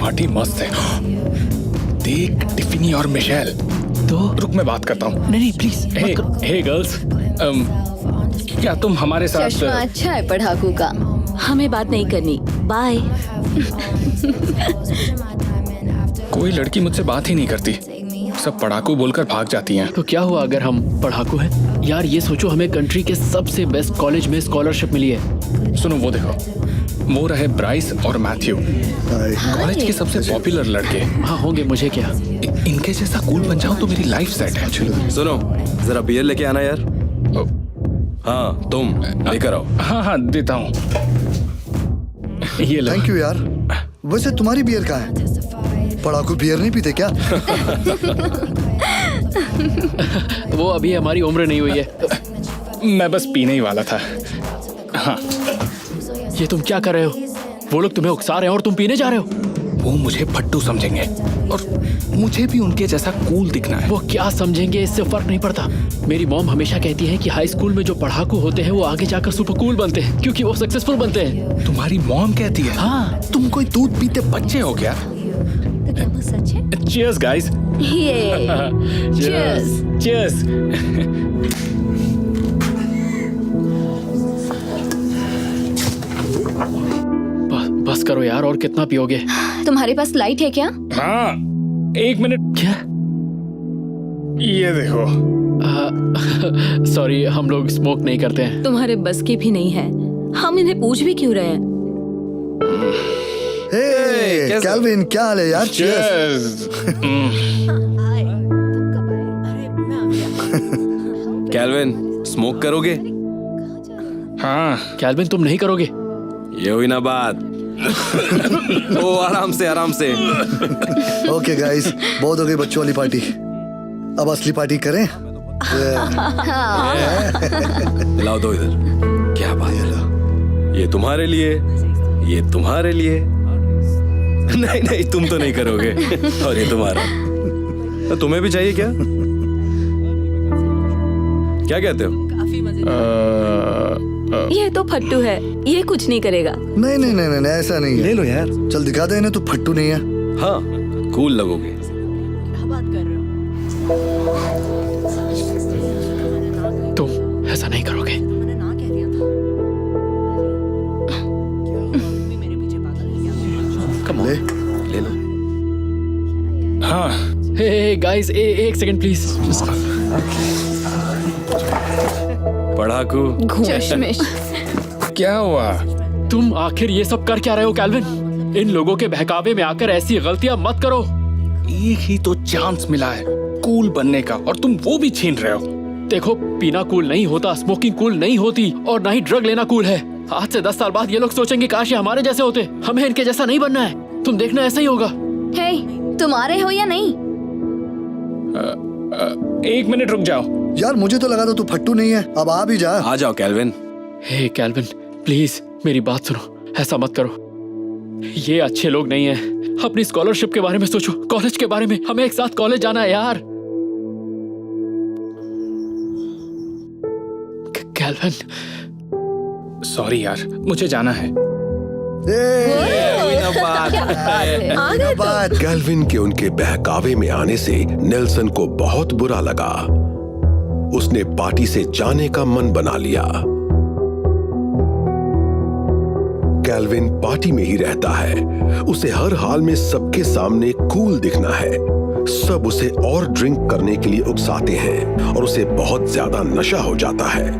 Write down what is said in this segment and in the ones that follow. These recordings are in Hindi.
पार्टी मस्त है। देख टिफिनी और मिशेल। तो रुक मैं बात करता हूँ। नहीं प्लीज। हे गर्ल्स, क्या तुम हमारे साथ? चश्मा अच्छा है पढ़ाकू का। हमें बात नहीं करनी, बाय। कोई लड़की मुझसे बात ही नहीं करती, सब पढ़ाकू बोलकर भाग जाती हैं। तो क्या हुआ अगर हम पढ़ाकू हैं? यार ये सोचो, हमें कंट्री के सबसे बेस्ट कॉलेज में स्कॉलरशिप मिली है। सुनो वो देखो, वो रहे ब्राइस और मैथ्यू, कॉलेज के सबसे पॉपुलर लड़के। हाँ होंगे, मुझे क्या। इनके जैसा कूल बन जाऊं तो मेरी लाइफ सेट है। सुनो जरा बियर लेके आना यार। हाँ तुम लेकर आओ। हाँ हाँ देता हूँ। ये लो। थैंक यू यार। वैसे तुम्हारी बियर कहाँ है? पढ़ाकू बियर नहीं पीते क्या? वो अभी हमारी उम्र नहीं हुई है। मैं बस पीने ही वाला था। हाँ। ये तुम क्या कर रहे हो? वो लोग तुम्हें उकसा रहे हैं और तुम पीने जा रहे हो। वो मुझे फट्टू समझेंगे और मुझे भी उनके जैसा कूल दिखना है। वो क्या समझेंगे, इससे फर्क नहीं पड़ता। मेरी मॉम हमेशा कहती है कि हाई स्कूल में जो पढ़ाकू होते हैं वो आगे जाकर सुपर कूल बनते हैं, क्योंकि वो सक्सेसफुल बनते हैं। तुम्हारी मॉम कहती है? हाँ। तुम कोई दूध पीते बच्चे हो क्या? सच है? Cheers guys. Cheers. Cheers. बस करो यार, और कितना पियोगे? तुम्हारे पास लाइट है क्या? हाँ 1 मिनट। क्या? ये देखो। सॉरी, हम लोग स्मोक नहीं करते हैं। तुम्हारे बस की भी नहीं है, हम इन्हें पूछ भी क्यों रहे हैं? हे कैल्विन, क्या हाल है यार? Cheers. कैल्विन स्मोक करोगे? हाँ। कैल्विन तुम नहीं करोगे? ये हुई ना बात। ओ आराम से आराम से। ओके गाइस, बहुत हो गई बच्चों वाली पार्टी, अब असली पार्टी करें। लाओ दो इधर। क्या बात है? ये तुम्हारे लिए, ये तुम्हारे लिए। नहीं नहीं तुम तो नहीं करोगे। और ये तुम्हारा। तो तुम्हें भी चाहिए क्या? क्या कहते हो? ये तो फट्टू है, ये कुछ नहीं करेगा। नहीं नहीं नहीं नहीं, ऐसा नहीं है। ले लो यार। चल दिखा दे इन्हें, तू फट्टू नहीं है। हाँ कूल लगोगे। तुम ऐसा नहीं करोगे। ले ले लो। हाँ। हे गाइस, एक सेकंड प्लीज। पढ़ाकू। चश्मिश। क्या हुआ? तुम आखिर ये सब कर क्या रहे हो कैल्विन? इन लोगों के बहकावे में आकर ऐसी गलतियां मत करो। एक ही तो चांस मिला है कूल बनने का और तुम वो भी छीन रहे हो। देखो, पीना कूल नहीं होता, स्मोकिंग कूल नहीं होती, और ना ही ड्रग लेना कूल है। आज से 10 साल बाद ये लोग सोचेंगे काश ये हमारे जैसे होते। हमें इनके जैसा नहीं बनना है। तुम देखना ऐसा ही होगा। हे, तुम आ रहे हो या नहीं? 1 मिनट रुक जाओ। यार, मुझे तो लगा था तू फट्टू नहीं है, अब आ भी जा। आ जाओ कैल्विन। हे कैल्विन, प्लीज मेरी बात सुनो, ऐसा मत करो। ये अच्छे लोग नहीं हैं। अपनी स्कॉलरशिप के बारे में सोचो, कॉलेज के बारे में। हमें एक साथ कॉलेज जाना है यार। कैल्विन। सॉरी यार, मुझे जाना है। कैल्विन के उनके बहकावे में आने से नेल्सन को बहुत बुरा लगा। उसने पार्टी से जाने का मन बना लिया। कैल्विन पार्टी में ही रहता है। उसे हर हाल में सबके सामने कूल दिखना है। सब उसे और ड्रिंक करने के लिए उकसाते हैं और उसे बहुत ज्यादा नशा हो जाता है।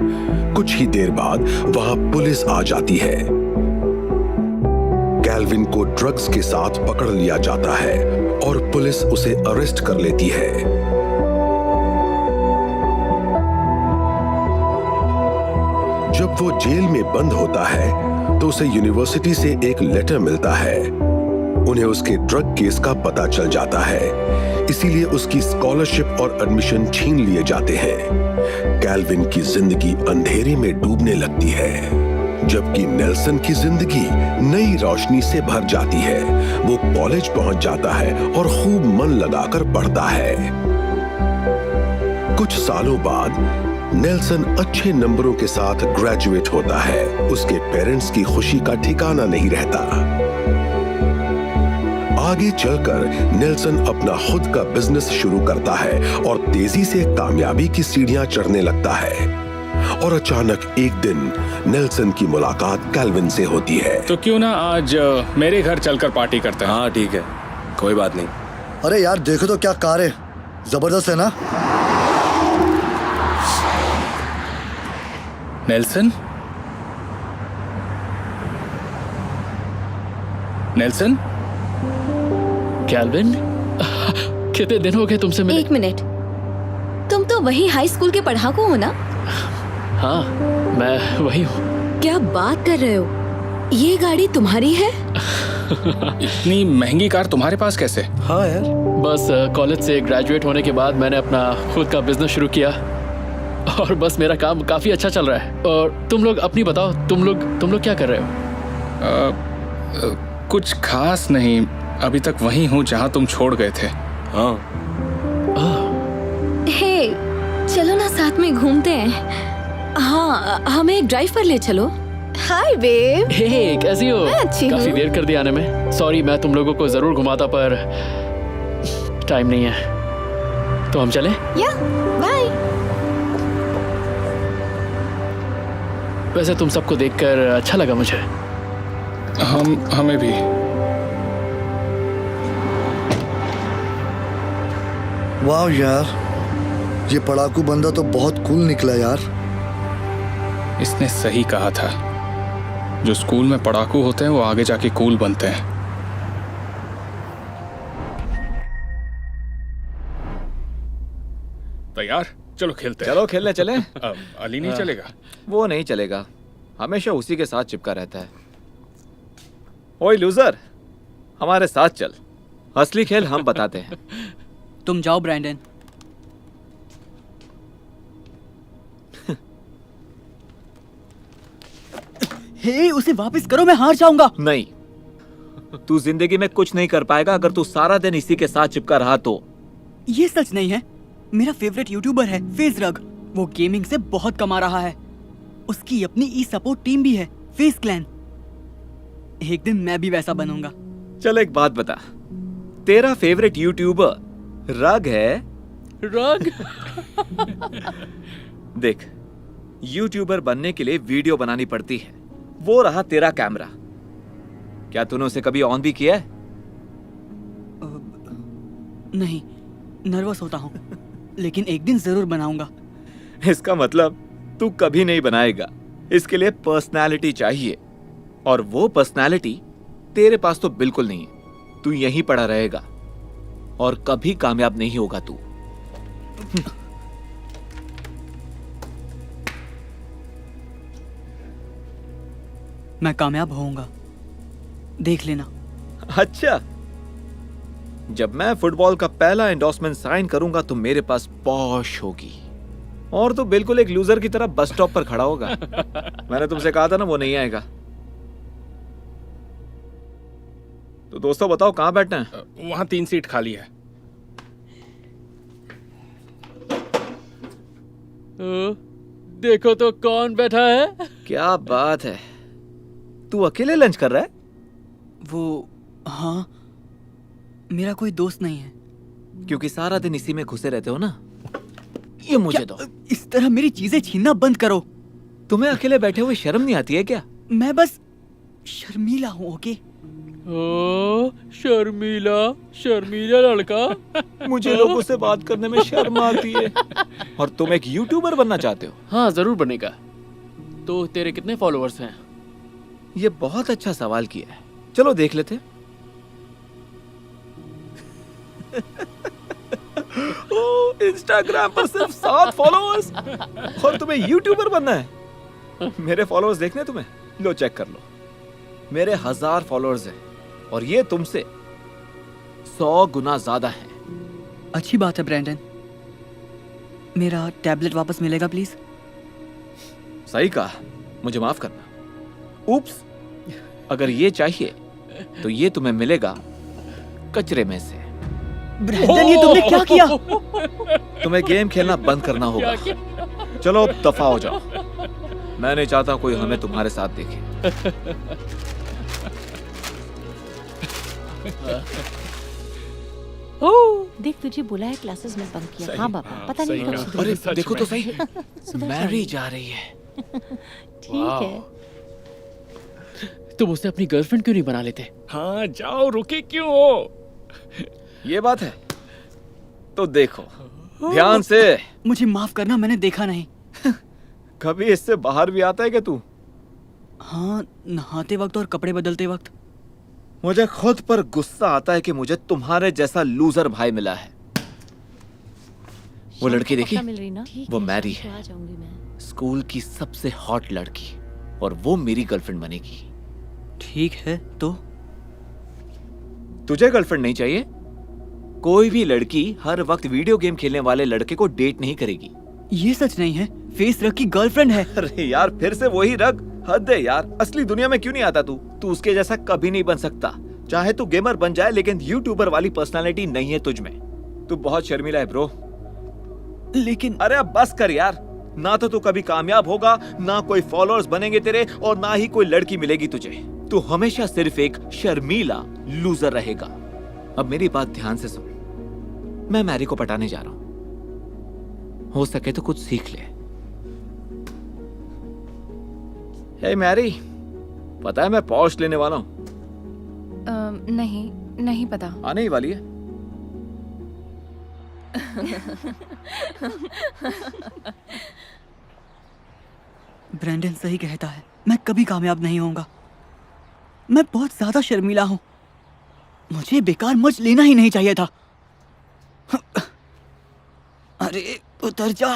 कुछ ही देर बाद वहां पुलिस आ जाती है। कैल्विन को ड्रग्स के साथ पकड़ लिया जाता है और पुलिस उसे अरेस्ट कर लेती है। जब वो जेल में बंद होता है तो उसे यूनिवर्सिटी से एक लेटर मिलता है। उन्हें उसके ड्रग केस का पता चल जाता है, इसीलिए उसकी स्कॉलरशिप और एडमिशन छीन लिए जाते हैं। कैल्विन की जिंदगी अंधेरे में डूबने लगती है, जबकि नेल्सन की जिंदगी नई रोशनी से भर जाती है। वो कॉलेज पहुंच जाता है और खूब मन लगाकर पढ़ता है। कुछ सालों बाद नेल्सन अच्छे नंबरों के साथ ग्रेजुएट होता है। उसके पेरेंट्स की खुशी का ठिकाना नहीं रहता। आगे चलकर नेल्सन अपना खुद का बिजनेस शुरू करता है और तेजी से कामयाबी की सीढ़ियां चढ़ने लगता है। और अचानक एक दिन नेल्सन की मुलाकात कैल्विन से होती है। तो क्यों ना आज मेरे घर चलकर पार्टी करते हैं। हाँ ठीक है, कोई बात नहीं। अरे यार देखो तो क्या कार है, जबरदस्त है ना। नेल्सन, नेल्सन, कैल्विन, कितने दिन हो गए तुमसे मिले? एक मिनट, तुम तो वही हाई स्कूल के पढ़ाकू हो ना? हाँ, मैं वही हूँ। क्या बात कर रहे हो? ये गाड़ी तुम्हारी है? इतनी महंगी कार तुम्हारे पास कैसे? हाँ यार, बस कॉलेज से ग्रेजुएट होने के बाद मैंने अपना खुद का बिजनेस शुरू किया और बस मेरा काम काफी अच्छा चल रहा है। और तुम लोग अपनी बताओ, तुम लोग क्या कर रहे हो? कुछ खास नहीं, अभी तक वहीं हूँ जहाँ तुम छोड़ गए थे। हाँ हे, चलो ना साथ में घूमते हैं। हाँ, हमें एक ड्राइव पर ले चलो। हाय बेब। हे, कैसी हो? मैं अच्छी हूँ। काफी देर कर दिया आने में। सॉरी, मैं तुम लोगों को जरूर घुमाता पर टाइम नहीं है। तो हम चलें? या बाय। वैसे तुम सबको देखकर अच्छा लगा मुझे। हमें भी। वाह यार, ये पढ़ाकू बंदा तो बहुत कूल निकला यार। इसने सही कहा था, जो स्कूल में पढ़ाकू होते हैं वो आगे जाके कूल बनते हैं। तैयार? चलो खेलते हैं। चलो खेलने चले। अली नहीं चलेगा? वो नहीं चलेगा, हमेशा उसी के साथ चिपका रहता है। ओए लूजर, हमारे साथ चल, असली खेल हम बताते हैं। तुम जाओ ब्रैंडन। हे, उसे वापस करो, मैं हार जाऊंगा। नहीं, तू जिंदगी में कुछ नहीं कर पाएगा अगर तू सारा दिन इसी के साथ चिपका रहा तो। ये सच नहीं है। मेरा फेवरेट यूट्यूबर है फेस रग, वो गेमिंग से बहुत कमा रहा है। उसकी अपनी ई सपोर्ट टीम भी है, फेस क्लैन। एक दिन मैं भी वैसा बनूंगा। चल एक बात बता, तेरा फेवरेट यूट्यूबर रग है? रग? देख, यूट्यूबर बनने के लिए वीडियो बनानी पड़ती है। वो रहा तेरा कैमरा, क्या तूने उसे कभी ऑन भी किया है? नहीं, नर्वस होता हूँ, लेकिन एक दिन जरूर बनाऊंगा। इसका मतलब तू कभी नहीं बनाएगा। इसके लिए पर्सनालिटी चाहिए, और वो पर्सनालिटी तेरे पास तो बिल्कुल नहीं है। तू यहीं पड़ा रहेगा और कभी कामयाब नहीं होगा तू। मैं कामयाब होऊंगा, देख लेना। अच्छा, जब मैं फुटबॉल का पहला एंडोर्समेंट साइन करूंगा तो मेरे पास पॉश होगी, और तो बिल्कुल एक लूजर की तरह बस स्टॉप पर खड़ा होगा। मैंने तुमसे कहा था ना, वो नहीं आएगा। तो दोस्तों बताओ कहां बैठना है? वहाँ 3 सीट खाली है। देखो तो कौन बैठा है। क्या बात है, तू अकेले लंच कर रहा है? वो, हाँ, मेरा कोई दोस्त नहीं है। क्योंकि सारा दिन इसी में घुसे रहते हो ना। ये मुझे दो। इस तरह मेरी चीजें छीनना बंद करो। तुम्हें अकेले बैठे हुए शर्म नहीं आती है क्या? मैं बस शर्मीला हूँ, ओके? ओ, शर्मीला लड़का। मुझे लोगों से बात करने में शर्म आती है। और तुम एक यूट्यूबर बनना चाहते हो? हाँ, जरूर बनेगा। तो तेरे कितने फॉलोअर्स हैं? ये बहुत अच्छा सवाल किया है, चलो देख लेते हैं। ओ, इंस्टाग्राम पर सिर्फ 7 फॉलोअर्स, और तुम्हें यूट्यूबर बनना है? मेरे फॉलोअर्स देखने तुम्हें? लो चेक कर लो, मेरे 1000 फॉलोअर्स हैं, और ये तुमसे 100 गुना ज्यादा है। अच्छी बात है ब्रैंडन। मेरा टैबलेट वापस मिलेगा प्लीज? सही कहा, मुझे माफ करना। उप्स, अगर ये चाहिए तो ये तुम्हें मिलेगा कचरे में से। ब्रैंडन, ये तुमने क्या किया? तुम्हें गेम खेलना बंद करना होगा। चलो अब दफा हो जाओ, मैं नहीं चाहता कोई हमें तुम्हारे साथ देखे। देख तुझे बोला है क्लासेस में बंक किया। सही, हाँ बाबा, हाँ, पता सही नहीं कब कहा। सुधरेगी। अरे सच देखो में। तो सही, सुधर मैरी जाएगी। जा रही है। ठीक है। तुम उसे अपनी गर्लफ्रेंड क्यों नहीं बना लेते? हाँ जाओ, रुके क्यों हो? ये बात है तो देखो ध्यान से। मुझे माफ करना, मैंने देखा नहीं। कभी इससे बाहर भी आता है क्या तू? हाँ, नहाते वक्त और कपड़े बदलते वक्त। मुझे खुद पर गुस्सा आता है कि मुझे तुम्हारे जैसा लूजर भाई मिला है। वो लड़की देखी? पक्का मिल रही ना? ठीक वो है, मैरी शाम को है। आ जाऊंगी मैं। स्कूल की सबसे हॉट लड़की, और वो मेरी गर्लफ्रेंड बनेगी। ठीक है तो तुझे गर्लफ्रेंड नहीं चाहिए? कोई भी लड़की हर वक्त वीडियो गेम खेलने वाले लड़के को डेट नहीं करेगी। ये सच नहीं है, फेस रग की गर्लफ्रेंड है। अरे यार फिर से वही रग, हद है यार। असली दुनिया में क्यों नहीं आता तू? तू उसके जैसा कभी नहीं बन सकता। चाहे तू गेमर बन जाए, लेकिन यूट्यूबर वाली पर्सनालिटी नहीं है तुझ में। तू बहुत शर्मिला है ब्रो। लेकिन अरे अब बस कर यार। ना तो तू कभी कामयाब होगा, ना कोई फॉलोअर्स बनेंगे तेरे, और ना ही कोई लड़की मिलेगी तुझे। तू हमेशा सिर्फ एक शर्मीला लूजर रहेगा। अब मेरी बात ध्यान से सुन। मैं मैरी को पटाने जा रहा हूं। हो सके तो कुछ सीख ले। हे मैरी, पता है मैं पॉश लेने वाला हूं। नहीं, नहीं पता। आने ही वाली है। ब्रैंडन सही कहता है, मैं कभी कामयाब नहीं होऊंगा। मैं बहुत ज्यादा शर्मीला हूं। मुझे बेकार मर्च लेना ही नहीं चाहिए था। अरे उतर जा।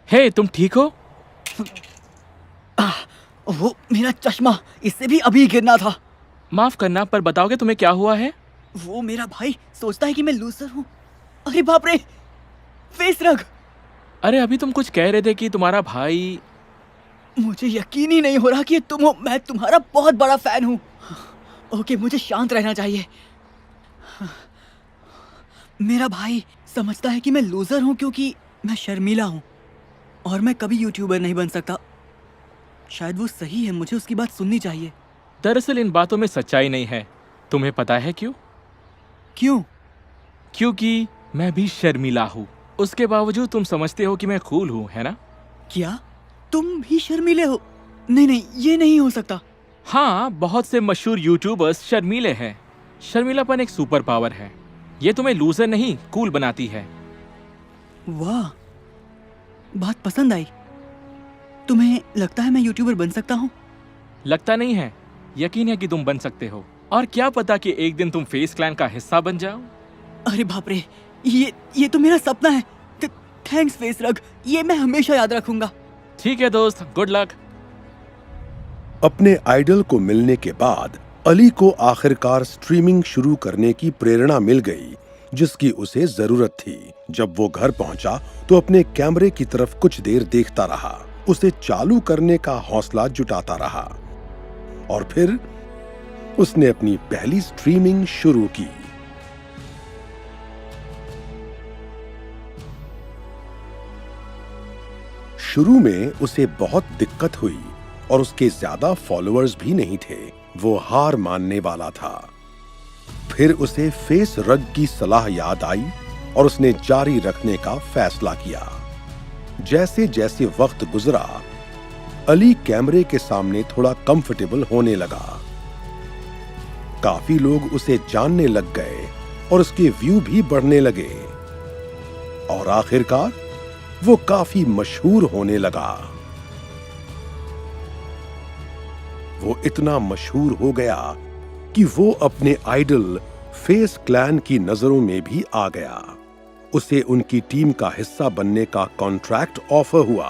हे, तुम ठीक हो? वो मेरा चश्मा, इससे भी अभी गिरना था। माफ करना, पर बताओगे तुम्हें क्या हुआ है? वो मेरा भाई सोचता है कि मैं लूजर हूँ। अरे बाप रे, फेस रग। अरे अभी तुम कुछ कह रहे थे कि तुम्हारा भाई। मुझे यकीन ही नहीं हो रहा कि तुम हो। मैं तुम्हारा बहुत बड़ा फैन हूँ। ओके, मुझे शांत रहना चाहिए। मेरा भाई समझता है कि मैं लूजर हूँ क्योंकि मैं शर्मीला हूँ और मैं कभी यूट्यूबर नहीं बन सकता। शायद वो सही है, मुझे उसकी बात सुननी चाहिए। दरअसल इन बातों में सच्चाई नहीं है। तुम्हें पता है क्यों? क्यों? क्योंकि मैं भी शर्मीला हूँ। उसके बावजूद तुम समझते हो कि मैं कूल हूँ, है ना? क्या तुम भी शर्मीले हो? नहीं नहीं, ये नहीं हो सकता। हाँ, बहुत से मशहूर यूट्यूबर्स शर्मीले हैं। शर्मीलापन एक सुपर पावर है। ये तुम्हें लूजर नहीं, कूल बनाती है। वाह, बात पसंद आई। तुम्हें लगता है मैं यूट्यूबर बन सकता हूँ? लगता नहीं है, यकीन है कि तुम बन सकते हो। और क्या पता कि एक दिन तुम फेस क्लैन का हिस्सा बन जाओ। अरे बाप रे, ये तो मेरा सपना है। थैंक्स फेस रग, ये मैं हमेशा याद रखूंगा। ठीक है दोस्त, गुड लक। अपने आइडल को मिलने के बाद अली को आखिरकार स्ट्रीमिंग शुरू करने की प्रेरणा मिल गई, जिसकी उसे जरूरत थी। जब वो घर पहुंचा तो अपने कैमरे की तरफ कुछ देर देखता रहा। उसे चालू करने का हौसला जुटाता रहा और फिर उसने अपनी पहली स्ट्रीमिंग शुरू की। शुरू में उसे बहुत दिक्कत हुई और उसके ज्यादा फॉलोअर्स भी नहीं थे। वो हार मानने वाला था। फिर उसे फेस रग की सलाह याद आई और उसने जारी रखने का फैसला किया। जैसे जैसे वक्त गुजरा, अली कैमरे के सामने थोड़ा कंफर्टेबल होने लगा। काफी लोग उसे जानने लग गए और उसके व्यू भी बढ़ने लगे और आखिरकार वो काफी मशहूर होने लगा। वो इतना मशहूर हो गया कि वो अपने आइडल फेस क्लैन की नजरों में भी आ गया। उसे उनकी टीम का हिस्सा बनने का कॉन्ट्रैक्ट ऑफर हुआ।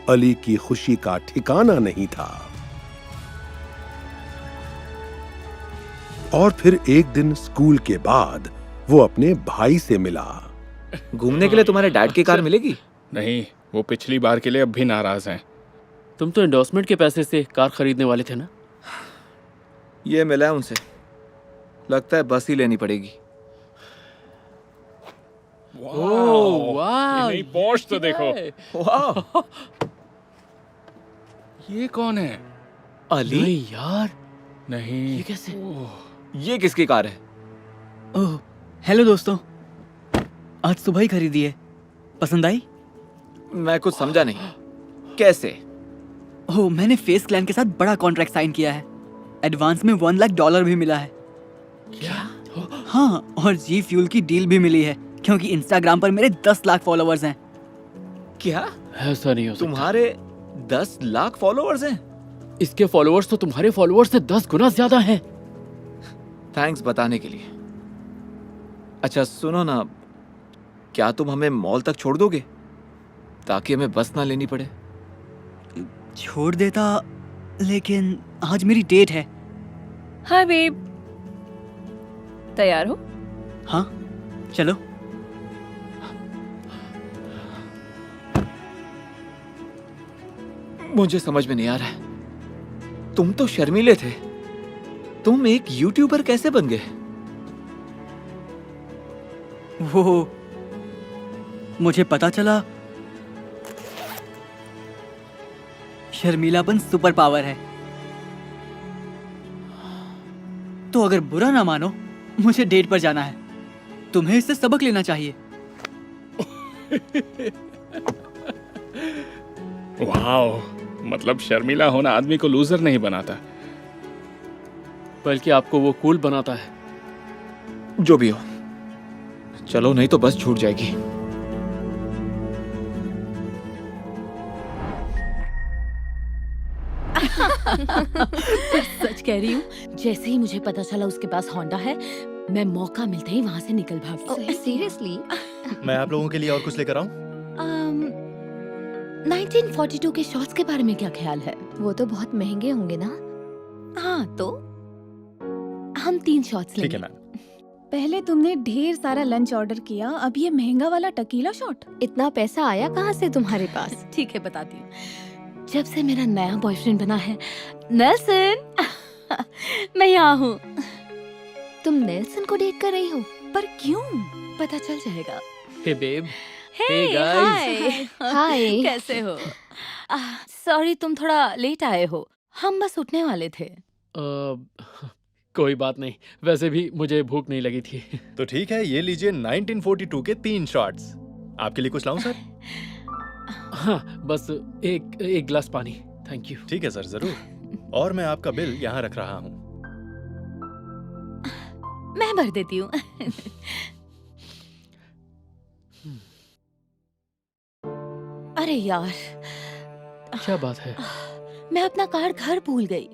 अली की खुशी का ठिकाना नहीं था। और फिर एक दिन स्कूल के बाद वो अपने भाई से मिला। घूमने के लिए तुम्हारे डैड की कार मिलेगी? नहीं, वो पिछली बार के लिए अब भी नाराज हैं। तुम तो एंडोर्समेंट के पैसे से कार खरीदने वाले थे ना? ये मिला है उनसे। लगता है बस ही लेनी पड़ेगी। वाह, ये नई पोर्श तो देखो। वाह, ये कौन है? अली। नहीं यार, नहीं, ये कैसे? ये किसकी कार है? ओह, हेलो दोस्तों। आज सुबह ही खरीदी है। पसंद आई? मैं कुछ समझा नहीं। कैसे? ओह, मैंने फेस क्लैन के साथ बड़ा कॉन्ट्रैक्ट साइन किया है। एडवांस में $1 लाख भी मिला है। क्या? हाँ, और जी फ्यूल की डील भी मिली है क्योंकि इंस्टाग्राम पर मेरे 10 लाख फॉलोअर्स हैं। क्या? ऐसा नहीं हो सकता। तुम्हारे 10 लाख फॉलोअर्स हैं? इसके फॉलोअर्स तो तुम्हारे फॉलोअर्स से 10 गुना ज्यादा हैं। थैंक्स बताने के लिए। अच्छा सुनो ना, क्या तुम हमें मॉल तक छोड़ दोगे ताकि हमें बस ना लेनी पड़े? छोड़ देता, लेकिन आज मेरी डेट है। हाय बेब, तैयार हो? हाँ, चलो। मुझे समझ में नहीं आ रहा है। तुम तो शर्मीले थे, तुम एक यूट्यूबर कैसे बन गए? वो मुझे पता चला शर्मीलापन सुपर पावर है। तो अगर बुरा ना मानो, मुझे डेट पर जाना है। तुम्हें इससे सबक लेना चाहिए। वाओ, मतलब शर्मीला होना आदमी को लूजर नहीं बनाता। बल्कि आपको वो कूल बनाता है। जो भी हो, चलो नहीं तो बस छूट जाएगी। सच कह रही हूँ, जैसे ही मुझे पता चला उसके पास होंडा है, मैं मौका मिलते ही वहाँ से निकल भागी। सीरियसली? मैं आप लोगों के लिए और कुछ लेकर आऊं? 1942 के शॉट्स के बारे में क्या ख्याल है? वो तो बहुत महंगे होंगे ना। हाँ, तो हम 3 शॉट्स ठीक लेंगे। है मैम। पहले तुमने ढेर सारा लंच ऑर्डर किया, अब ये महंगा वाला टकीला शॉट। इतना पैसा आया कहाँ से तुम्हारे पास? ठीक है, बताती हूँ। जब से मेरा नया बॉयफ्रेंड बना है नेल्सन, मैं यहाँ हूँ। तुम नेल्सन को डेट कर रही हो? पर क्यों? पता चल जाएगा। हे बेब। Hey, guys. हाय। कैसे हो? सॉरी, तुम थोड़ा लेट आए हो। हम बस उठने वाले थे। कोई बात नहीं, वैसे भी मुझे भूख नहीं लगी थी। तो ठीक है, ये लीजिए 1942 के 3 शॉट्स। आपके लिए कुछ लाऊं सर? हाँ, बस एक गिलास पानी। Thank you. ठीक है सर, जरूर। और मैं आपका बिल यहाँ रख रहा हूँ। मैं भर देती हूँ। अरे यार, क्या बात है? मैं अपना कार्ड घर भूल गई।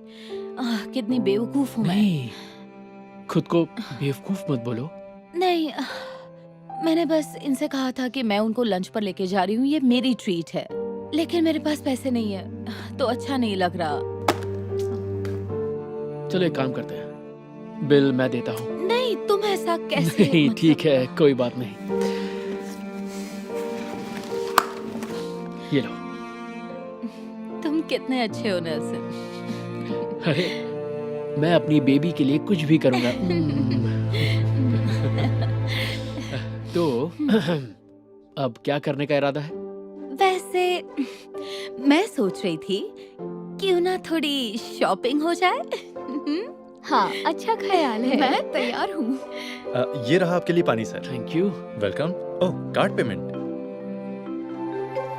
कितनी बेवकूफ हूँ मैं। नहीं, खुद को बेवकूफ मत बोलो। नहीं, मैंने बस इनसे कहा था कि मैं उनको लंच पर लेके जा रही हूँ, ये मेरी ट्रीट है। लेकिन मेरे पास पैसे नहीं है, तो अच्छा नहीं लग रहा। चलो एक काम करते हैं, बिल मैं देता हूँ। नहीं, तुम ऐसा कैसे? नहीं, ठीक है, कोई बात नहीं। ये लो। तुम कितने अच्छे हो नेल्सन। अरे, मैं अपनी बेबी के लिए कुछ भी करूँगा। तो अब क्या करने का इरादा है? वैसे मैं सोच रही थी क्यों ना थोड़ी शॉपिंग हो जाए। हाँ, अच्छा ख्याल है। मैं तैयार हूँ। ये रहा आपके लिए पानी sir. Thank you. Welcome. Oh, card payment.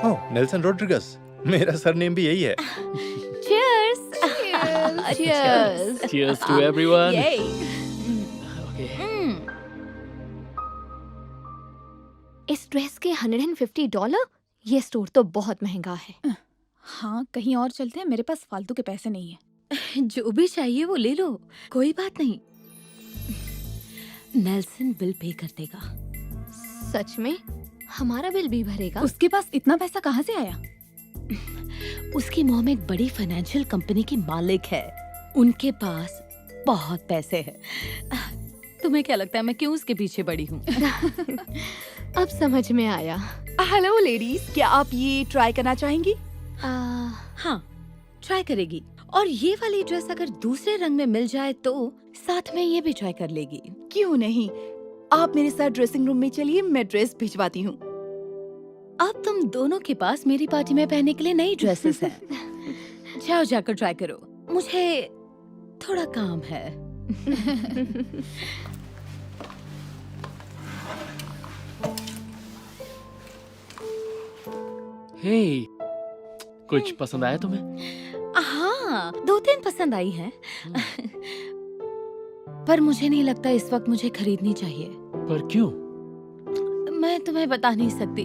Oh, Nelson Rodrigues. मेरा सरनेम भी यही है। Cheers! Cheers! Cheers to everyone. Yay! Okay. इस ड्रेस के $150? ये स्टोर तो बहुत महंगा है। हाँ, कहीं और चलते हैं, मेरे पास फालतू के पैसे नहीं है। जो भी चाहिए वो ले लो, कोई बात नहीं। नेल्सन बिल पे कर देगा। सच में? हमारा बिल भी भरेगा? उसके पास इतना पैसा कहाँ से आया? उसकी मॉम एक बड़ी फाइनेंशियल कंपनी की मालिक है। उनके पास बहुत पैसे हैं। तुम्हें क्या लगता है मैं क्यों उसके पीछे पड़ी हूँ? अब समझ में आया। हेलो लेडीज, क्या आप ये ट्राई करना चाहेंगी? हाँ, ट्राई करेगी। और ये वाली ड्रेस अगर दूसरे रंग में मिल जाए तो साथ में ये भी ट्राई कर लेगी। क्यों नहीं, आप मेरे साथ ड्रेसिंग रूम में चलिए, मैं ड्रेस भिजवाती हूँ। अब तुम दोनों के पास मेरी पार्टी में पहनने के लिए नई ड्रेसेस हैं। जाओ, जाकर ट्राई करो। मुझे थोड़ा काम है। हे, कुछ पसंद आया तुम्हें? हाँ, 2-3 पसंद आई हैं। पर मुझे नहीं लगता इस वक्त मुझे खरीदनी चाहिए। पर क्यों? मैं तुम्हें बता नहीं सकती।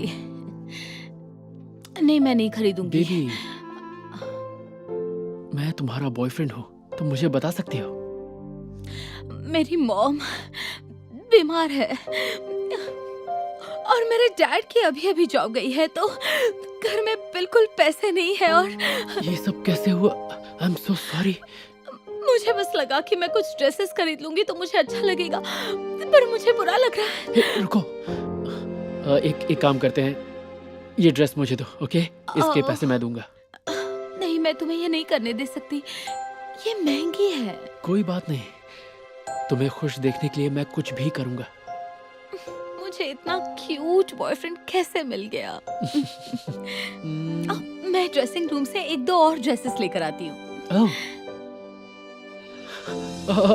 नहीं, मैं नहीं खरीदूंगी। बेबी, मैं तुम्हारा बॉयफ्रेंड हूँ, तुम मुझे बता सकती हो। मेरी मॉम बीमार है और मेरे डैड की अभी अभी जॉब गई है, तो घर में बिल्कुल पैसे नहीं है। और ये सब कैसे हुआ? I am so sorry. मुझे बस लगा कि मैं कुछ ड्रेसेस खरीद लूंगी तो मुझे अच्छा लगेगा, पर मुझे बुरा लग रहा है। रुको, एक काम करते हैं, ये ड्रेस मुझे दो, ओके? इसके पैसे मैं दूंगा। नहीं, मैं तुम्हें ये नहीं करने दे सकती, ये महंगी है। कोई बात नहीं, तुम्हें खुश देखने के लिए मैं कुछ भी करूंगा। मुझे इतना क्यूट बॉयफ्रेंड कैसे मिल गया? मैं ड्रेसिंग रूम से 1-2 और ड्रेसेस लेकर आती हूँ।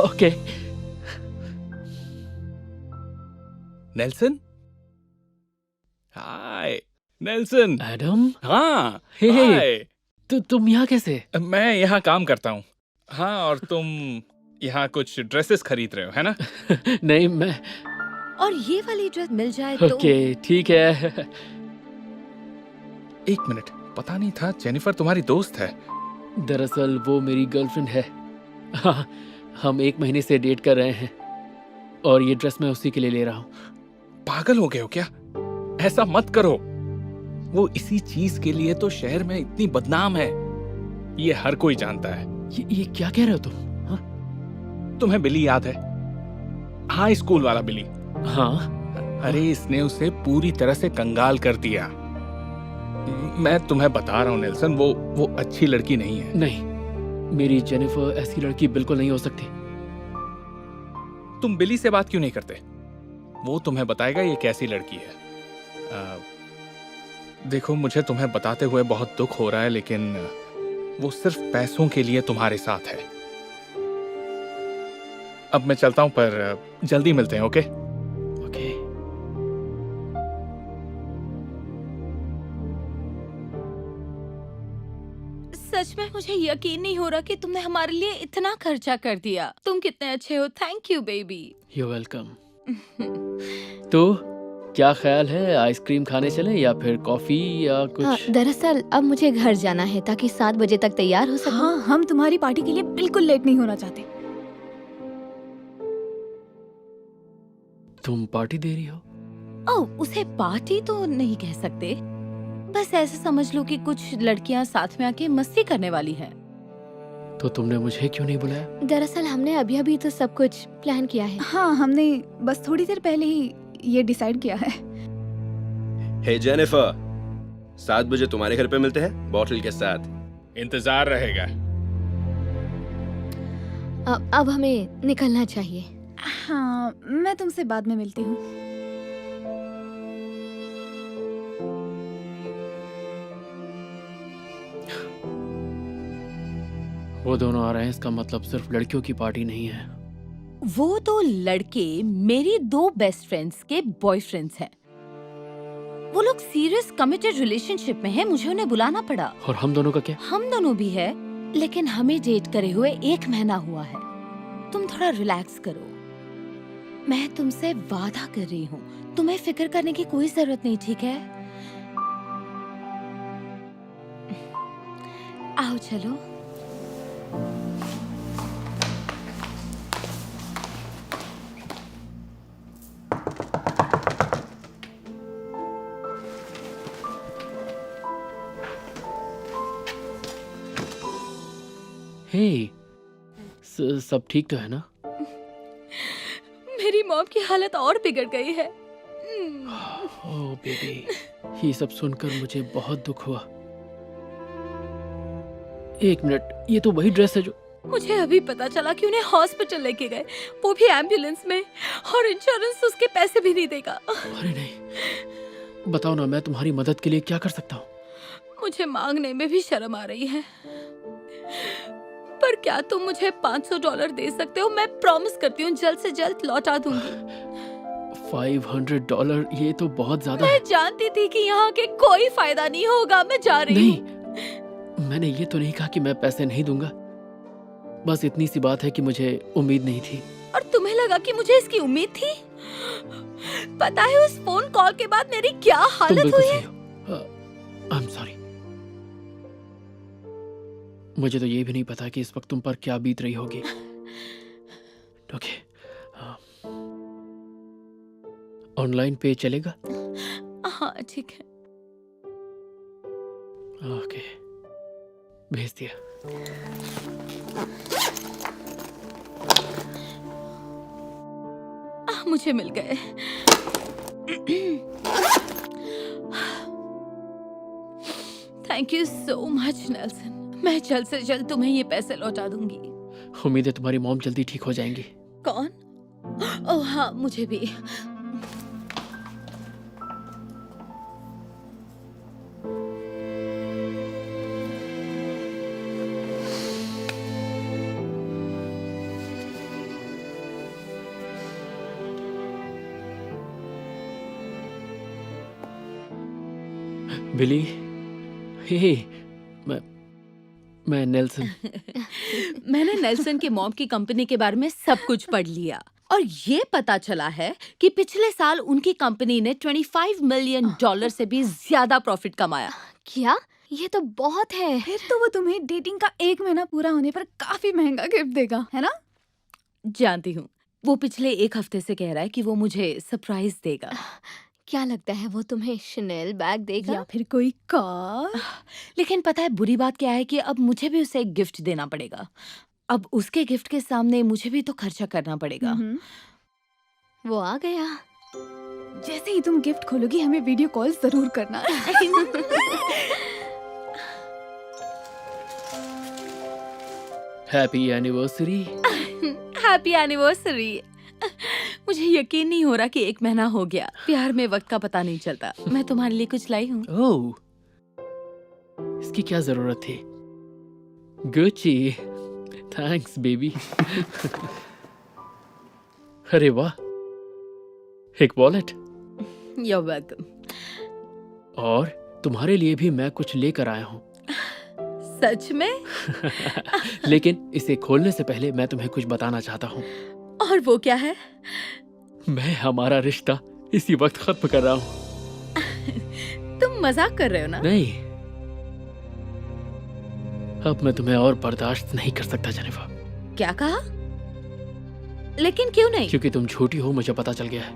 ओके। नेल्सन? हाय नेल्सन। एडम? हाँ। हे, हाय। तुम यहाँ कैसे? मैं यहाँ काम करता हूँ। हाँ, और तुम यहाँ कुछ ड्रेसेस खरीद रहे हो, है ना? नहीं, मैं। और ये वाली ड्रेस मिल जाए तो। ओके, ठीक है। एक मिनट, पता नहीं था जेनिफर तुम्हारी दोस्त है। दरअसल वो मेरी गर्लफ्रेंड है। हाँ, हम 1 महीने से डेट कर रहे हैं और ये ड्रेस मैं उसी के लिए ले रहा हूँ। पागल हो गए हो क्या? ऐसा मत करो। वो इसी चीज के लिए तो शहर में इतनी बदनाम है, ये हर कोई जानता है। ये क्या कह रहे हो तुम? हाँ? तुम्हें बिली याद है? हाई स्कूल वाला बिली। हाँ। अरे इसने उसे पूरी तरह से कंगाल कर दिया। मैं तुम्हें बता रहा हूँ नेल्सन, वो अच्छी लड़की नहीं है। नहीं, मेरी जेनिफर ऐसी लड़की बिल्कुल नहीं हो सकती। तुम बिली से बात क्यों नहीं करते? वो तुम्हें बताएगा ये कैसी लड़की है। देखो, मुझे तुम्हें बताते हुए बहुत दुख हो रहा है, लेकिन वो सिर्फ पैसों के लिए तुम्हारे साथ है। अब मैं चलता हूं, पर जल्दी मिलते हैं, ओके? ओके। सच में मुझे यकीन नहीं हो रहा कि तुमने हमारे लिए इतना खर्चा कर दिया। तुम कितने अच्छे हो। Thank you baby. You welcome. तो क्या ख्याल है, आइसक्रीम खाने चले या फिर कॉफी या कुछ? हाँ, दरअसल अब मुझे घर जाना है ताकि 7 बजे तक तैयार हो सकूं। हाँ, हम तुम्हारी पार्टी के लिए बिल्कुल लेट नहीं होना चाहते। तुम पार्टी दे रही हो? ओह, उसे पार्टी तो नहीं कह सकते, बस ऐसे समझ लो कि कुछ लड़कियां साथ में आके मस्ती करने वाली हैं। तो तुमने मुझे क्यों नहीं बुलाया? दरअसल हमने अभी तो सब कुछ प्लान किया है। हाँ, हमने बस थोड़ी देर पहले ही ये डिसाइड किया है। हे जेनिफर, 7 बजे तुम्हारे घर पे मिलते हैं बॉटल के साथ। इंतजार रहेगा। अब हमें निकलना चाहिए। हाँ, मैं तुमसे बाद में मिलती हूँ। वो दोनों आ रहे हैं, इसका मतलब सिर्फ लड़कियों की पार्टी नहीं है। वो 2 लड़के मेरी 2 बेस्ट फ्रेंड्स के बॉयफ्रेंड्स हैं। वो लोग सीरियस कमिटेड रिलेशनशिप में हैं, मुझे उन्हें बुलाना पड़ा। और हम दोनों का क्या? हम दोनों भी है, लेकिन हमें डेट करे हुए 1 महीना हुआ है। तुम थोड़ा रिलैक्स करो। मैं तुमसे वादा कर रही हूँ, तुम्हें फिक्र करने की कोई जरूरत नहीं, ठीक है? आओ चलो। हे, सब ठीक तो है ना? मेरी मॉम की हालत और बिगड़ गई है। ओह बेबी, ये सब सुनकर मुझे बहुत दुख हुआ। 1 मिनट, ये तो वही ड्रेस है जो... मुझे अभी पता चला कि उन्हें हॉस्पिटल लेके गए, वो भी एम्बुलेंस में, और इंश्योरेंस उसके पैसे भी नहीं देगा। अरे नहीं, बताओ ना, मैं तुम्हारी मदद के लिए क्या कर सकता हूँ? मुझे मांगने में भी शर्म आ रही है, पर क्या तुम मुझे $500 दे सकते हो? मैं प्रॉमिस करती हूँ जल्द से जल्द लौटा दूंगी। $500 ये तो बहुत ज्यादा है। मैं जानती थी कि यहाँ के कोई फायदा नहीं होगा। मैं जा रही हूँ। नहीं, मैंने ये तो नहीं कहा कि मैं पैसे नहीं दूंगा। बस इतनी सी बात है कि मुझे उम्मीद नहीं थी। और तुम्हें लगा कि मुझे इसकी उम्मीद थी? पता है उस फोन कॉल के बाद मेरी क्या तुम हालत बिल्कुल हुई है? सही हो। I am sorry. मुझे तो ये भी नहीं पता कि इस वक्त तुम पर क्या बीत रही होगी। ओके, ऑनलाइन पे चलेगा? हाँ ठीक है। ओके, भेज दिया। मुझे मिल गए। Thank you so much Nelson. मैं जल्द से जल्द तुम्हें ये पैसे लौटा दूंगी। उम्मीद है तुम्हारी मॉम जल्दी ठीक हो जाएंगी। कौन? ओह हाँ, मुझे भी। बिली, हे, मैं नेल्सन। मैंने नेल्सन के मॉम की कंपनी के बारे में सब कुछ पढ़ लिया और ये पता चला है कि पिछले साल उनकी कंपनी ने $25 मिलियन से भी ज्यादा प्रॉफिट कमाया। क्या? ये तो बहुत है। फिर तो वो तुम्हें डेटिंग का 1 महीना पूरा होने पर काफी महंगा गिफ्ट देगा, है ना? जानती हूँ। वो पिछले 1 हफ्ते से कह रहा है कि वो मुझे सरप्राइज देगा। क्या लगता है वो तुम्हें शनेल बैग देगा? या फिर कोई कार? लेकिन पता है बुरी बात क्या है कि अब मुझे भी उसे एक गिफ्ट देना पड़ेगा। अब उसके गिफ्ट के सामने मुझे भी तो खर्चा करना पड़ेगा। वो आ गया। जैसे ही तुम गिफ्ट खोलोगी हमें वीडियो कॉल जरूर करना। Happy anniversary. Happy anniversary. मुझे यकीन नहीं हो रहा कि 1 महीना हो गया। प्यार में वक्त का पता नहीं चलता। मैं तुम्हारे लिए कुछ लाई हूँ। ओह, इसकी क्या जरूरत थी? Gucci, thanks baby. अरे वाह, एक वॉलेट। You're welcome। और तुम्हारे लिए भी मैं कुछ लेकर आया हूँ। सच में? लेकिन इसे खोलने से पहले मैं तुम्हें कुछ बताना चाहता हूँ। और वो क्या है? मैं हमारा रिश्ता इसी वक्त खत्म कर रहा हूँ। तुम मजाक कर रहे हो ना? नहीं, अब मैं तुम्हें और बर्दाश्त नहीं कर सकता जेनिफर। क्या कहा? लेकिन क्यों नहीं? क्योंकि तुम झूठी हो, मुझे पता चल गया है।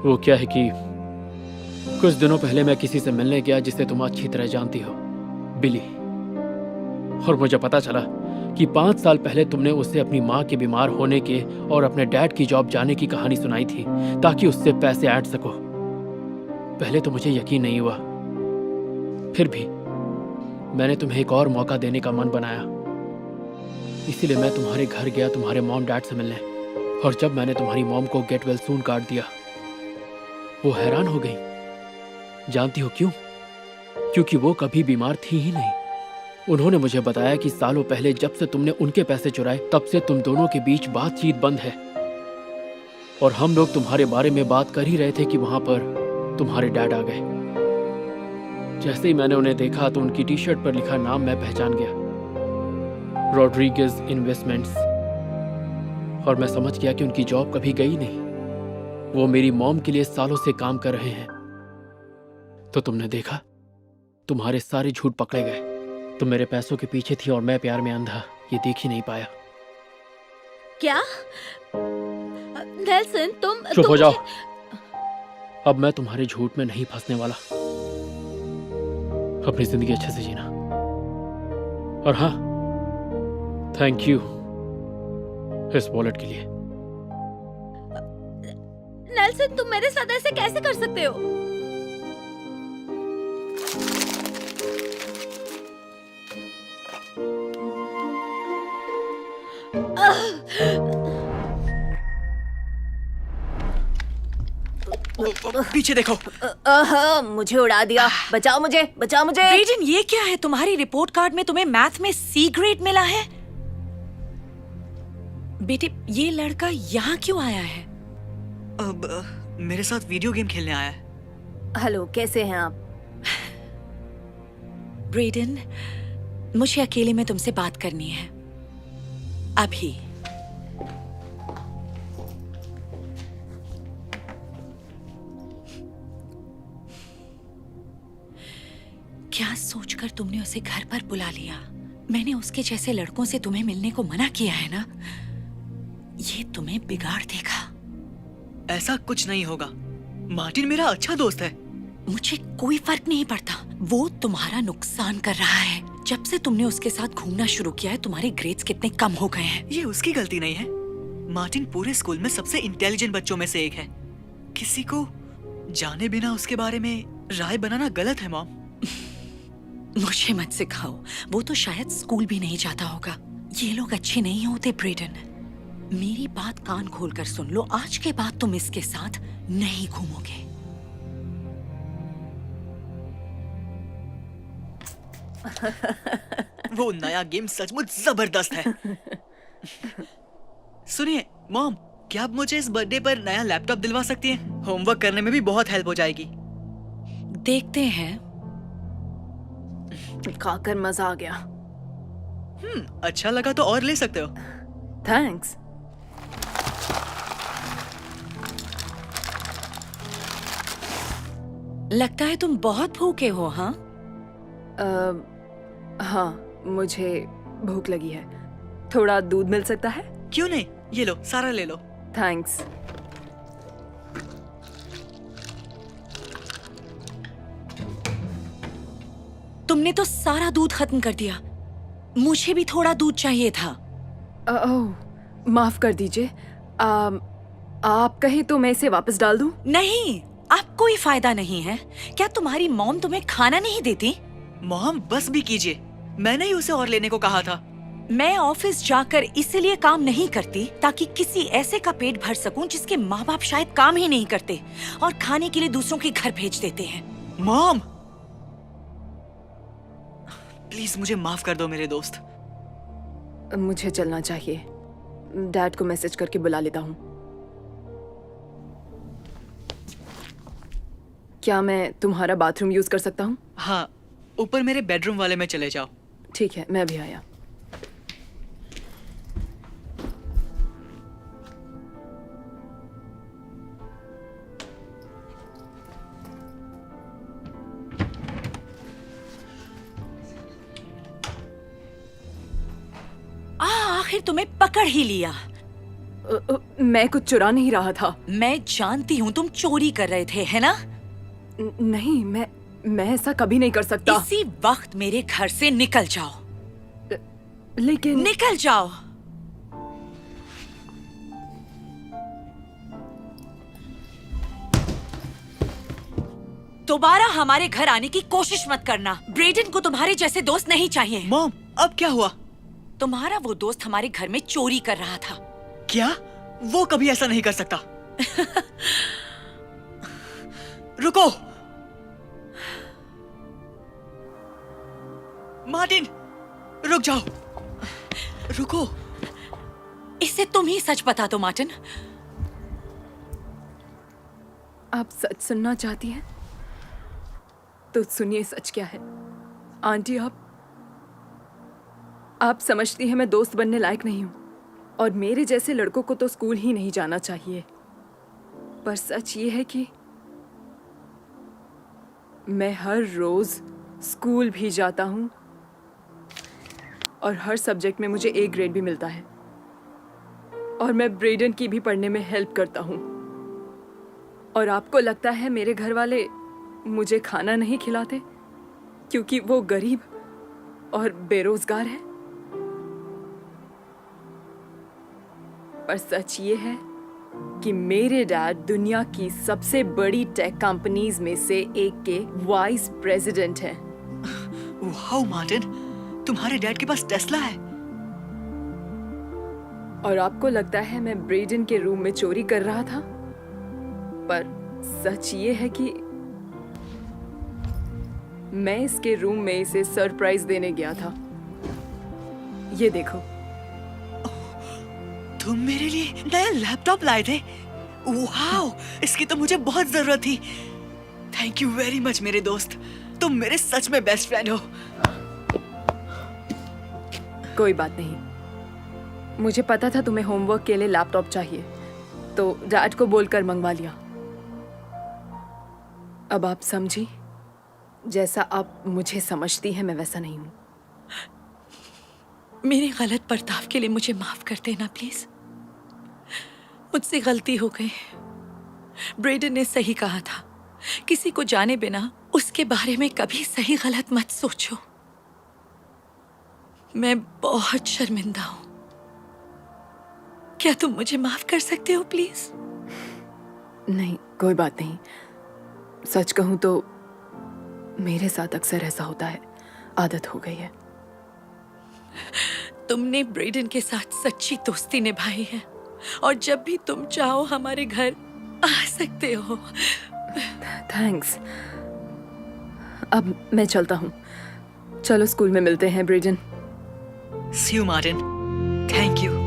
वो क्या है कि कुछ दिनों पहले मैं किसी से मिलने गया जिसे तुम अच्छी तरह जानती हो, बिली। और मुझे पता चला कि 5 साल पहले तुमने उसे अपनी माँ के बीमार होने के और अपने डैड की जॉब जाने की कहानी सुनाई थी ताकि उससे पैसे ऐड सको। पहले तो मुझे यकीन नहीं हुआ, फिर भी मैंने तुम्हें एक और मौका देने का मन बनाया। इसीलिए मैं तुम्हारे घर गया तुम्हारे मॉम डैड से मिलने। और जब मैंने तुम्हारी मॉम को गेट वेल सून कार्ड दिया, वो हैरान हो गई। जानती हो क्यों? क्योंकि वो कभी बीमार थी ही नहीं। उन्होंने मुझे बताया कि सालों पहले जब से तुमने उनके पैसे चुराए तब से तुम दोनों के बीच बातचीत बंद है। और हम लोग तुम्हारे बारे में बात कर ही रहे थे कि वहां पर तुम्हारे डैड आ गए। जैसे ही मैंने उन्हें देखा तो उनकी टी शर्ट पर लिखा नाम मैं पहचान गया, रॉड्रिगेज इन्वेस्टमेंट्स। और मैं समझ गया कि उनकी जॉब कभी गई नहीं। वो मेरी मॉम के लिए सालों से काम कर रहे हैं। तो तुमने देखा, तुम्हारे सारे झूठ पकड़े गए। तुम मेरे पैसों के पीछे थी और मैं प्यार में अंधा, ये देख ही नहीं पाया। क्या? नेल्सन, तुम चुप हो जाओ। अब मैं तुम्हारे झूठ में नहीं फंसने वाला। अपनी जिंदगी अच्छे से जीना। और हाँ, थैंक यू इस वॉलेट के लिए। नेल्सन, तुम मेरे साथ ऐसे कैसे कर सकते हो? पीछे देखो। मुझे उड़ा दिया। बचाओ मुझे, बचाओ मुझे। ब्रेडन, ये क्या है? तुम्हारी रिपोर्ट कार्ड में तुम्हें मैथ में सी ग्रेड मिला है। बेटे, ये लड़का यहाँ क्यों आया है? अब मेरे साथ वीडियो गेम खेलने आया है। हेलो, कैसे हैं आप? ब्रेडन, मुझे अकेले में तुमसे बात करनी है अभी। क्या सोचकर तुमने उसे घर पर बुला लिया? मैंने उसके जैसे लड़कों से तुम्हें मिलने को मना किया है ना? ये तुम्हें बिगाड़ देगा। ऐसा कुछ नहीं होगा। मार्टिन मेरा अच्छा दोस्त है। मुझे कोई फर्क नहीं पड़ता। वो तुम्हारा नुकसान कर रहा है। जब से तुमने उसके साथ घूमना शुरू किया है, तुम्हारे ग्रेड्स कितने कम हो गए हैं। ये उसकी गलती नहीं है। मार्टिन पूरे स्कूल में सबसे इंटेलिजेंट बच्चों में से एक है। किसी को जाने बिना उसके बारे में राय बनाना गलत है मॉम। मुझे मत सिखाओ। वो तो शायद स्कूल भी नहीं जाता होगा। ये लोग अच्छे नहीं होते ब्रेडन। मेरी बात कान खोलकर सुन लो। आज के बाद तुम इसके साथ नहीं घूमोगे। वो नया गेम सचमुच जबरदस्त है। सुनिए मॉम, क्या आप मुझे इस बर्थडे पर नया लैपटॉप दिलवा सकती हैं? होमवर्क करने में भी बहुत हेल्प हो जाएगी। देखते हैं। खाकर मजा आ गया। अच्छा लगा तो और ले सकते हो। थैंक्स। लगता है तुम बहुत भूखे हो। हाँ, हाँ, मुझे भूख लगी है। थोड़ा दूध मिल सकता है? क्यों नहीं, ये लो, सारा ले लो। थैंक्स। तुमने तो सारा दूध खत्म कर दिया। मुझे भी थोड़ा दूध चाहिए था। ओह, माफ कर दीजिए। आप कहें तो मैं इसे वापस डाल दूं? नहीं, अब कोई फायदा नहीं है। क्या तुम्हारी मॉम तुम्हें खाना नहीं देती? मॉम बस भी कीजिए, मैंने ही उसे और लेने को कहा था। मैं ऑफिस जाकर इसलिए काम नहीं करती ताकि किसी ऐसे का पेट भर सकूं जिसके माँ बाप शायद काम ही नहीं करते और खाने के लिए दूसरों के घर भेज देते हैं। मॉम प्लीज मुझे माफ कर दो मेरे दोस्त। मुझे चलना चाहिए। डैड को मैसेज करके बुला लेता हूँ। क्या मैं तुम्हारा बाथरूम यूज कर सकता हूँ? हाँ, ऊपर मेरे बेडरूम वाले में चले जाओ। ठीक है, मैं भी आया। आखिर तुम्हें पकड़ ही लिया। मैं कुछ चुरा नहीं रहा था। मैं जानती हूँ तुम चोरी कर रहे थे, है ना? नहीं, मैं ऐसा कभी नहीं कर सकता। इसी वक्त मेरे घर से निकल जाओ। लेकिन निकल जाओ। दोबारा हमारे घर आने की कोशिश मत करना। ब्रेडन को तुम्हारे जैसे दोस्त नहीं चाहिए। मॉम, अब क्या हुआ? तुम्हारा वो दोस्त हमारे घर में चोरी कर रहा था। क्या? वो कभी ऐसा नहीं कर सकता। रुको मार्टिन, रुक जाओ। रुको। इसे तुम ही सच बता दो मार्टिन। आप सच सुनना चाहती हैं? तो सुनिए सच क्या है। आंटी, आप समझती हैं मैं दोस्त बनने लायक नहीं हूं और मेरे जैसे लड़कों को तो स्कूल ही नहीं जाना चाहिए। पर सच ये है कि मैं हर रोज स्कूल भी जाता हूं और हर सब्जेक्ट में मुझे A ग्रेड भी मिलता है और मैं ब्रेडन की भी पढ़ने में हेल्प करता हूं। और आपको लगता है मेरे घर वाले मुझे खाना नहीं खिलाते क्योंकि वो गरीब और बेरोजगार है? पर सच ये है कि मेरे डैड दुनिया की सबसे बड़ी टेक कंपनीज में से एक के वाइस प्रेसिडेंट हैं। वाओ मार्टिन, तुम्हारे डैड के पास टेस्ला है। और आपको लगता है मैं ब्रेडन के रूम में चोरी कर रहा था? पर सच ये है कि मैं इसके रूम में इसे सरप्राइज देने गया था। ये देखो। तुम मेरे लिए नया लैपटॉप लाए थे? वाओ, इसकी तो मुझे बहुत जरूरत थी। थैंक यू वेरी मच मेरे दोस्त, तुम मेरे सच में बेस्ट फ्रेंड हो। कोई बात नहीं, मुझे पता था तुम्हें होमवर्क के लिए लैपटॉप चाहिए, तो डैड को बोलकर मंगवा लिया। अब आप समझी? जैसा आप मुझे समझती हैं मैं वैसा नहीं हूं। मेरे गलत बर्ताव के लिए मुझे माफ कर देना प्लीज। मुझसे गलती हो गई। ब्रेडन ने सही कहा था, किसी को जाने बिना उसके बारे में कभी सही गलत मत सोचो। मैं बहुत शर्मिंदा हूं। क्या तुम मुझे माफ कर सकते हो प्लीज? नहीं, कोई बात नहीं। सच कहूं तो मेरे साथ अक्सर ऐसा होता है, आदत हो गई है। तुमने ब्रेडन के साथ सच्ची दोस्ती निभाई है और जब भी तुम चाहो हमारे घर आ सकते हो। थैंक्स। अब मैं चलता हूँ। चलो स्कूल में मिलते हैं Brydon. See you, Martin. Thank you.